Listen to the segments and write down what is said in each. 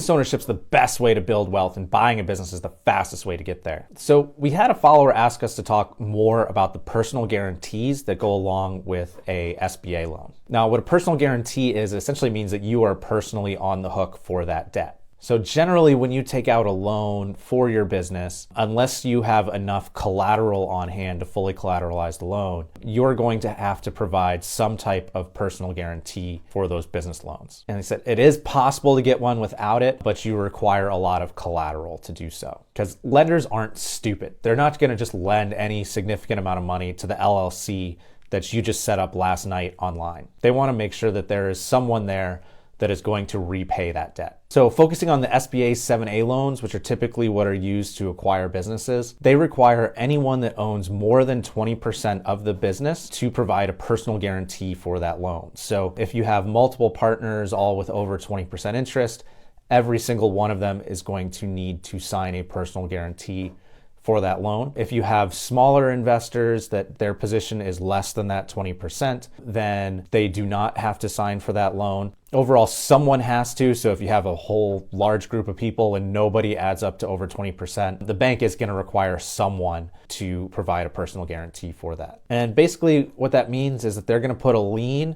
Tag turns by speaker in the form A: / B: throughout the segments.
A: Business ownership's the best way to build wealth, and buying a business is the fastest way to get there. So we had a follower ask us to talk more about the personal guarantees that go along with a SBA loan. Now, what a personal guarantee is, it essentially means that you are personally on the hook for that debt. So generally, when you take out a loan for your business, unless you have enough collateral on hand to fully collateralize the loan, you're going to have to provide some type of personal guarantee for those business loans. And they said it is possible to get one without it, but you require a lot of collateral to do so. Because lenders aren't stupid. They're not going to just lend any significant amount of money to the LLC that you just set up last night online. They want to make sure that there is someone there that is going to repay that debt. So focusing on the SBA 7A loans, which are typically what are used to acquire businesses, they require anyone that owns more than 20% of the business to provide a personal guarantee for that loan. So if you have multiple partners, all with over 20% interest, every single one of them is going to need to sign a personal guarantee for that loan. If you have smaller investors that their position is less than that 20%, then they do not have to sign for that loan. Overall, someone has to. So if you have a whole large group of people and nobody adds up to over 20%, the bank is going to require someone to provide a personal guarantee for that. And basically what that means is that they're going to put a lien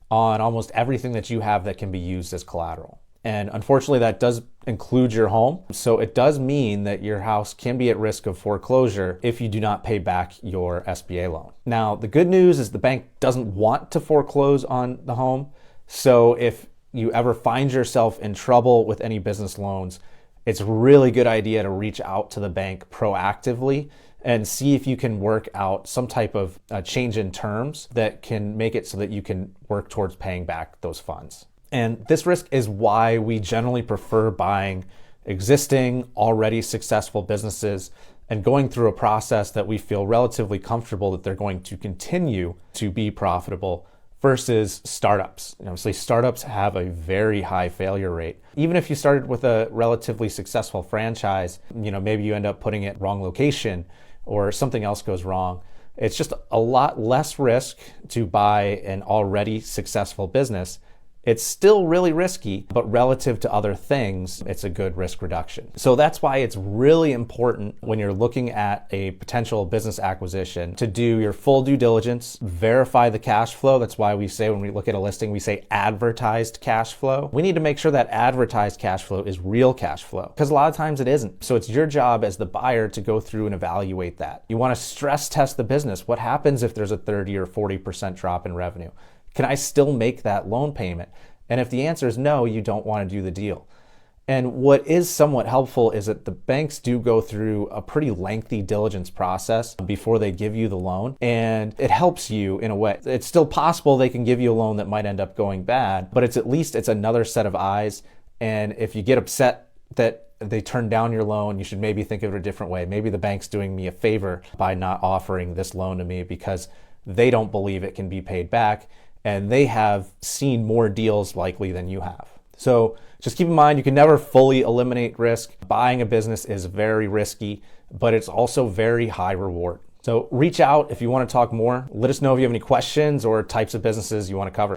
A: on almost everything that you have that can be used as collateral. And unfortunately, that does include your home. So it does mean that your house can be at risk of foreclosure if you do not pay back your SBA loan. Now, the good news is the bank doesn't want to foreclose on the home. So if you ever find yourself in trouble with any business loans, it's a really good idea to reach out to the bank proactively and see if you can work out some type of change in terms that can make it so that you can work towards paying back those funds. And this risk is why we generally prefer buying existing, already successful businesses and going through a process that we feel relatively comfortable that they're going to continue to be profitable versus startups. Obviously, startups have a very high failure rate. Even if you started with a relatively successful franchise, maybe you end up putting it wrong location or something else goes wrong. It's just a lot less risk to buy an already successful business. It's still really risky, but relative to other things, it's a good risk reduction. So that's why it's really important when you're looking at a potential business acquisition to do your full due diligence, verify the cash flow. That's why we say when we look at a listing, we say advertised cash flow. We need to make sure that advertised cash flow is real cash flow because a lot of times it isn't. So it's your job as the buyer to go through and evaluate that. You want to stress test the business. What happens if there's a 30 or 40% drop in revenue? Can I still make that loan payment? And if the answer is no, you don't want to do the deal. And what is somewhat helpful is that the banks do go through a pretty lengthy diligence process before they give you the loan. And it helps you in a way. It's still possible they can give you a loan that might end up going bad, but it's another set of eyes. And if you get upset that they turn down your loan, you should maybe think of it a different way. Maybe the bank's doing me a favor by not offering this loan to me because they don't believe it can be paid back. And they have seen more deals likely than you have. So just keep in mind, you can never fully eliminate risk. Buying a business is very risky, but it's also very high reward. So reach out if you want to talk more. Let us know if you have any questions or types of businesses you want to cover.